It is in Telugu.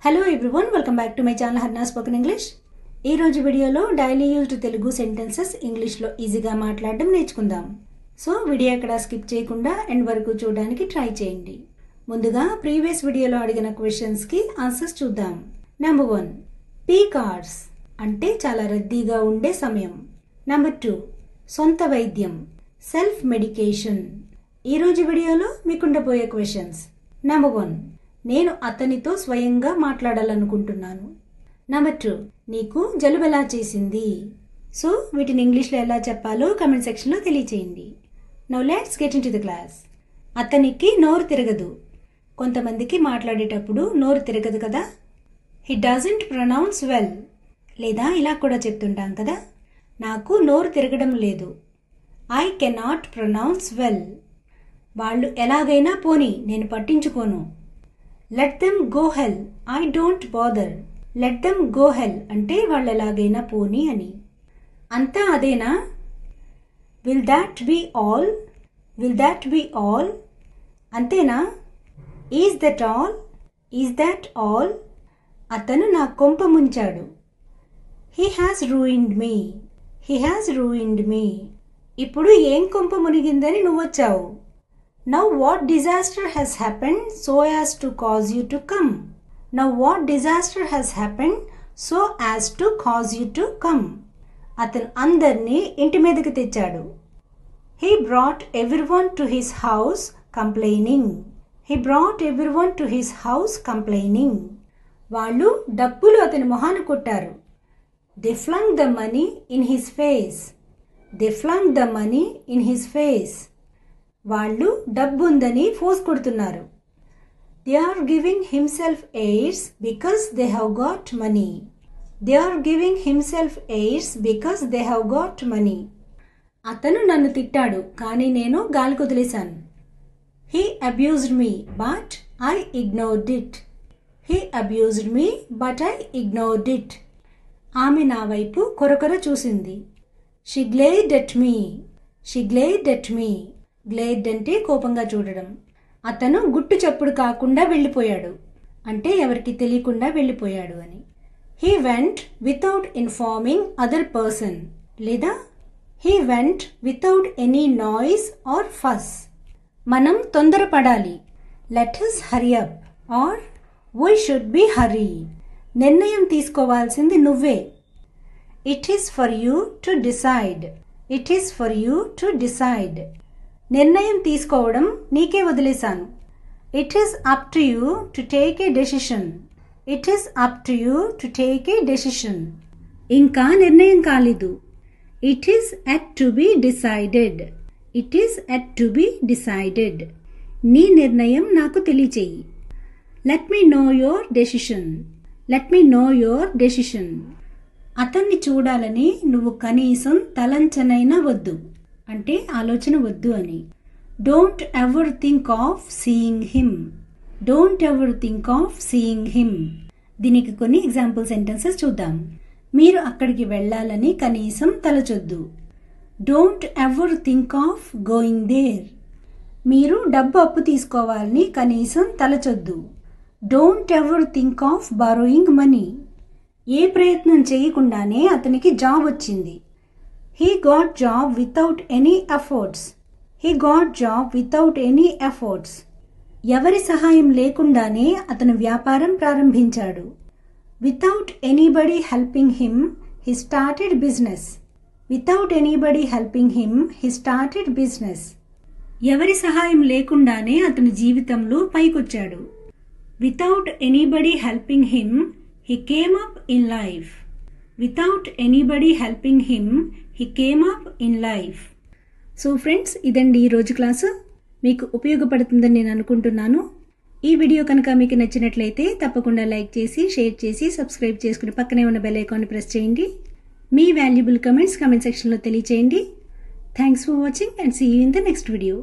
Hello everyone, welcome back to my channel Harna spoken English. ఈ రోజు వీడియోలో డైలీ యూజ్డ్ తెలుగు సెంటెన్సెస్ ఇంగ్లీష్లో ఈజీగా మాట్లాడడం నేర్చుకుందాం. సో వీడియో ఎక్కడ స్కిప్ చేయకుండా ఎండ్ వరకు చూడడానికి ట్రై చేయండి. ముందుగా ప్రీవియస్ వీడియోలో అడిగిన క్వశ్చన్స్కి ఆన్సర్స్ చూద్దాం. నెంబర్ 1, పీక్ అవర్స్ అంటే చాలా రద్దీగా ఉండే సమయం. నెంబర్ 2, సొంత వైద్యం, సెల్ఫ్ మెడికేషన్. ఈరోజు వీడియోలో మీకుండబోయే క్వశ్చన్స్. నెంబర్ 1, నేను అతనితో స్వయంగా మాట్లాడాలనుకుంటున్నాను. నెంబర్ 2, నీకు జలుబు ఎలా చేసింది? సో వీటిని ఇంగ్లీష్లో ఎలా చెప్పాలో కమెంట్ సెక్షన్లో తెలియచేయండి. Now let's get into the class. అతనికి నోరు తిరగదు. కొంతమందికి మాట్లాడేటప్పుడు నోరు తిరగదు కదా. He doesn't pronounce well. లేదా ఇలా కూడా చెప్తుంటాం కదా, నాకు నోరు తిరగడం లేదు. I cannot pronounce well. వాళ్ళు ఎలాగైనా పోని, నేను పట్టించుకోను. Let them go hell, I don't bother. Let them go hell అంటే వాళ్ళు ఎలాగైనా పోని అని. అంతా అదేనా? Will that be all? Will that be all? అంతేనా? Is that all? Is that all? అతను నా కొంప ముంచాడు. He has ruined me. He has ruined me. ఇప్పుడు ఏం కొంప మునిగిందని నువ్వొచ్చావు? Now what disaster has happened so as to cause you to come? Now what disaster has happened so as to cause you to come? అతను అందరినీ ఇంటి మీదకి తెచ్చాడు. He brought everyone to his house complaining. He brought everyone to his house complaining. వాళ్ళు డబ్బులు అతని మొహాన కొట్టారు. They flung the money in his face. They flung the money in his face. వాళ్ళు డబ్బుందని ఫోర్స్ కొడుతున్నారు. They are giving himself aids because they have got money. They are giving himself aids because they have got money. అతను నన్ను తిట్టాడు కానీ నేను గాలి కుదిలేశాను. He abused me but I ignored it. He abused me but I ignored it. ఆమె నా వైపు కొరకొర చూసింది. She glared at me. She glared at me. Glared అంటే కోపంగా చూడడం. అతను గుట్టు చప్పుడు కాకుండా వెళ్ళిపోయాడు అంటే ఎవరికి తెలియకుండా వెళ్ళిపోయాడు అని. He went without informing other person. లేదా he went without any noise or fuss. మనం తొందరపడాలి. Let us hurry up or we should be hurry. నిర్ణయం తీసుకోవాల్సింది నువ్వే. It is for you to decide. It is for you to decide. నిర్ణయం తీసుకోవడం నీకే వదిలేశాను. It is up to you to take a decision. It is up to you to take a decision. ఇంకా నిర్ణయం కాలేదు. It is yet to be decided. It is yet to be decided. నీ నిర్ణయం నాకు తెలియచేయి. Let me know your decision. Let me know your decision. అతన్ని చూడాలని నువ్వు కనీసం తలంచనైనా వద్దు అంటే ఆలోచన వద్దు అని. Don't ever think of seeing him. Don't ever think of seeing him. దీనికి కొన్ని ఎగ్జాంపుల్ సెంటెన్సెస్ చూద్దాం. మీరు అక్కడికి వెళ్ళాలని కనీసం తలచొద్దు. Don't ever think of going there. మీరు డబ్బు అప్పు తీసుకోవాలని కనీసం తలచొద్దు. Don't ever think of borrowing money. ఏ ప్రయత్నం చేయకుండానే అతనికి జాబ్ వచ్చింది. He got job without any efforts. He got job without any efforts. ఎవరి సహాయం లేకుండానే అతను వ్యాపారం ప్రారంభించాడు. Without anybody helping him, he started business. Without anybody helping him, he started business. ఎవరి సహాయం లేకుండానే అతను జీవితంలో పైకొచ్చాడు. Without anybody helping him, he came up in life. Without anybody helping him, he came up in life. So friends, ఇదండి ఈరోజు క్లాసు. మీకు ఉపయోగపడుతుందని నేను అనుకుంటున్నాను. ఈ వీడియో కనుక మీకు నచ్చినట్లయితే తప్పకుండా లైక్ చేసి, షేర్ చేసి, సబ్స్క్రైబ్ చేసుకుని పక్కనే ఉన్న బెల్ ఐకాన్ని ప్రెస్ చేయండి. మీ వాల్యుబుల్ కమెంట్స్ కమెంట్ సెక్షన్లో తెలియచేయండి. Thanks for watching and see you in the next video.